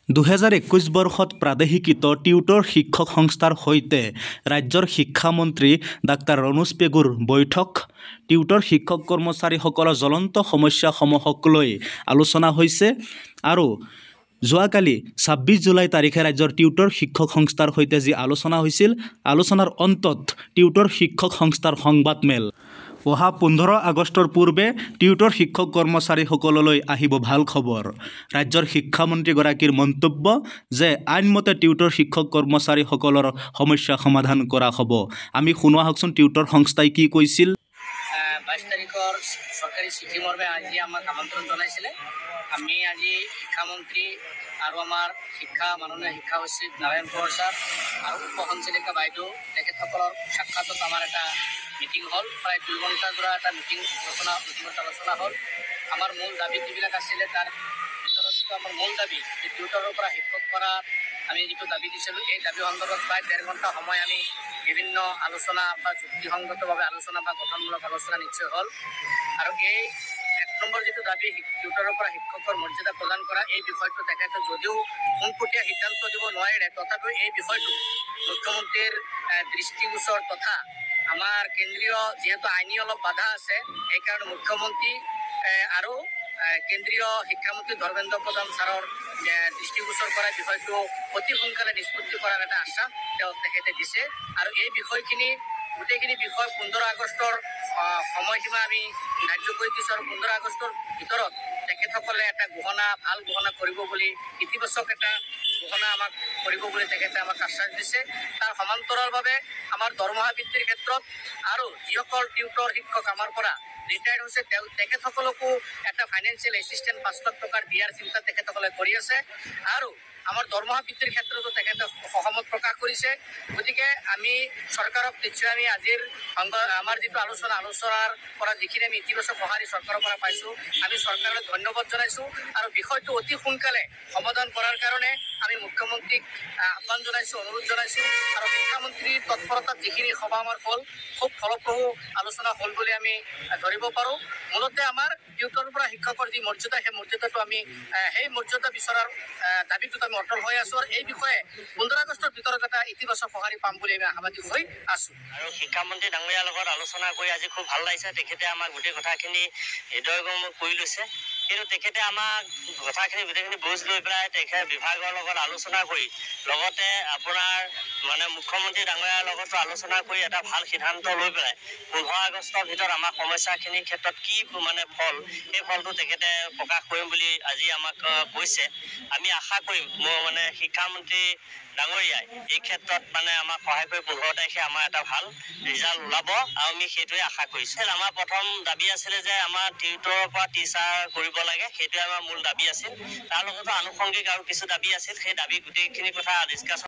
2021 বৰ্ষত প্ৰাদেশিকৃত টিউটৰ শিক্ষক সংস্থাৰ সৈতে ৰাজ্যৰ শিক্ষামন্ত্ৰী ডাক্তাৰ ৰণোজ পেগুৰ বৈঠক। টিউটৰ শিক্ষক কৰ্মচাৰীসকলৰ জ্বলন্ত সমস্যাসমূহক লৈ আলোচনা হৈছে আৰু যোৱাকালি 26 জুলাই তাৰিখে ৰাজ্যৰ টিউটৰ শিক্ষক সংস্থাৰ সৈতে যি আলোচনা হৈছিল, আলোচনাৰ অন্তত টিউটৰ শিক্ষক সংস্থাৰ সংবাদমেল। অহা 15 আগষ্টৰ পূৰ্বে টিউটৰ শিক্ষক কৰ্মচাৰীসকললৈ আহিব ভাল খবৰ। ৰাজ্যৰ শিক্ষামন্ত্ৰীগৰাকীৰ মন্তব্য যে আইনমতে টিউটৰ শিক্ষক কৰ্মচাৰীসকলৰ সমস্যা সমাধান কৰা হ'ব। আমি শুনো আহকচোন টিউটৰ সংস্থাই কি কৈছিল। 22 তাৰিখৰ চৰকাৰী চিঠি মৰ্মে আজি আমাক আমন্ত্ৰণ জনাইছিলে। আমি আজি শিক্ষামন্ত্ৰী আৰু আমাৰ মাননীয় শিক্ষা সচিব নাৰায়ণ কোঁৱৰ ছাৰ আৰু উপসঞ্চালিকা বাইদেউ তেখেতসকলৰ সাক্ষাতত আমাৰ এটা মিটিং হ'ল। প্ৰায় 2 ঘণ্টা ধৰা এটা আলোচনা হ'ল। আমাৰ মূল দাবী যিবিলাক আছিলে তাৰ ভিতৰত যিটো আমাৰ মূল দাবী টিউটৰৰ পৰা শিক্ষক কৰা আমি যিটো দাবী দিছিলোঁ, এই দাবী সন্দৰ্ভত প্ৰায় 1.5 ঘণ্টা সময় আমি বিভিন্ন আলোচনা বা যুক্তিসংগতভাৱে আলোচনা বা গঠনমূলক আলোচনা নিশ্চয় হ'ল। আৰু এই 1 নম্বৰ যিটো দাবী টিউটৰৰ পৰা শিক্ষকৰ মৰ্যাদা প্ৰদান কৰা, এই বিষয়টো তেখেতে যদিও পোনপটীয়া সিদ্ধান্ত দিব নোৱাৰিলে, তথাপিও এই বিষয়টো মুখ্যমন্ত্ৰীৰ দৃষ্টিগোচৰ তথা আমাৰ কেন্দ্ৰীয় যিহেতু আইনী অলপ বাধা আছে, সেইকাৰণে মুখ্যমন্ত্ৰী আৰু কেন্দ্ৰীয় শিক্ষামন্ত্ৰী ধৰ্মেন্দ্ৰ প্ৰধান ছাৰৰ দৃষ্টিগোচৰ কৰা বিষয়টো অতি সোনকালে নিষ্পত্তি কৰাৰ এটা আশ্বাস তেখেতে দিছে। আৰু এই বিষয়খিনি গোটেইখিনি বিষয় 15 আগষ্টৰ সময়সীমা আমি ধাৰ্য কৰি দিছোঁ আৰু 15 আগষ্টৰ ভিতৰত তেখেতসকলে এটা ভাল ঘোষণা কৰিব বুলি, ইতিবাচক এটা ঘোষণা আমাক কৰিব বুলি তেখেতে আমাক আশ্বাস দিছে। তাৰ সমান্তৰালভাৱে আমাৰ দৰমহা বৃদ্ধিৰ ক্ষেত্ৰত আৰু যিসকল টিউটৰ শিক্ষক আমাৰ পৰা ৰিটায়াৰ্ড হৈছে তেখেতসকলকো এটা ফাইনেন্সিয়েল এছিষ্টেণ্ট 5 লাখ টকাৰ দিয়াৰ চিন্তা তেখেতসকলে কৰি আছে। আৰু আমাৰ দৰমহা বৃদ্ধিৰ ক্ষেত্ৰতো তেখেতে সহমত প্ৰকাশ কৰিছে। গতিকে আমি চৰকাৰক নিশ্চয় আমি আজিৰ আমাৰ যিটো আলোচনাৰ পৰা যিখিনি আমি ইতিবাচক সঁহাৰি চৰকাৰৰ পৰা পাইছোঁ, আমি চৰকাৰলৈ ধন্যবাদ জনাইছোঁ। আৰু বিষয়টো অতি সোনকালে সমাধান কৰাৰ কাৰণে আমি মুখ্যমন্ত্ৰীক আহ্বান জনাইছোঁ, অনুৰোধ জনাইছোঁ। আৰু শিক্ষামন্ত্ৰীৰ তৎপৰতাত যিখিনি সভা আমাৰ হ'ল, খুব ফলপ্ৰসূ আলোচনা হ'ল বুলি আমি ধৰিব পাৰোঁ। মূলতে আমাৰ টিউটৰৰ পৰা শিক্ষকৰ যি মৰ্যাদা, সেই মৰ্যাদাটো আমি সেই মৰ্যাদা বিচৰাৰ দাবীটোত আমি অটল হৈ আছোঁ। আৰু এই বিষয়ে 15 আগষ্টৰ ভিতৰত এটা ইতিবাচক সঁহাৰি পাম বুলি আমি আশাবাদী হৈ আছোঁ। আৰু শিক্ষামন্ত্ৰী ডাঙৰীয়াৰ লগত আলোচনা কৰি আজি খুব ভাল লাগিছে। তেখেতে আমাৰ গোটেই কথাখিনি হৃদয়গম কৰি লৈছে। কিন্তু তেখেতে আমাক কথাখিনি গোটেইখিনি বুজ লৈ পেলাই তেখেত বিভাগৰ লগত আলোচনা কৰি লগতে আপোনাৰ মুখ্যমন্ত্ৰী ডাঙৰীয়াৰ লগতো আলোচনা কৰি এটা ভাল সিদ্ধান্ত লৈ পেলাই 15 আগষ্টৰ ভিতৰত আমাৰ সমস্যাখিনিৰ ক্ষেত্ৰত কি ফল, সেই ফলটো তেখেতে প্ৰকাশ কৰিম বুলি আজি আমাক কৈছে। আমি আশা কৰিম শিক্ষামন্ত্ৰী ডাঙৰীয়াই এই ক্ষেত্ৰত আমাক সহায় কৰি 15 তাৰিখে আমাৰ এটা ভাল ৰিজাল্ট ওলাব আৰু আমি সেইটোৱে আশা কৰিছোঁ। আমাৰ প্ৰথম দাবী আছিলে যে আমাৰ টিউটৰৰ পৰা টিচাৰ কৰিব লাগে, সেইটোৱে আমাৰ মূল দাবী আছিল। তাৰ লগতো আনুষংগিক আৰু কিছু দাবী আছিল। সেই দাবী গোটেইখিনি কথা ডিছকাছ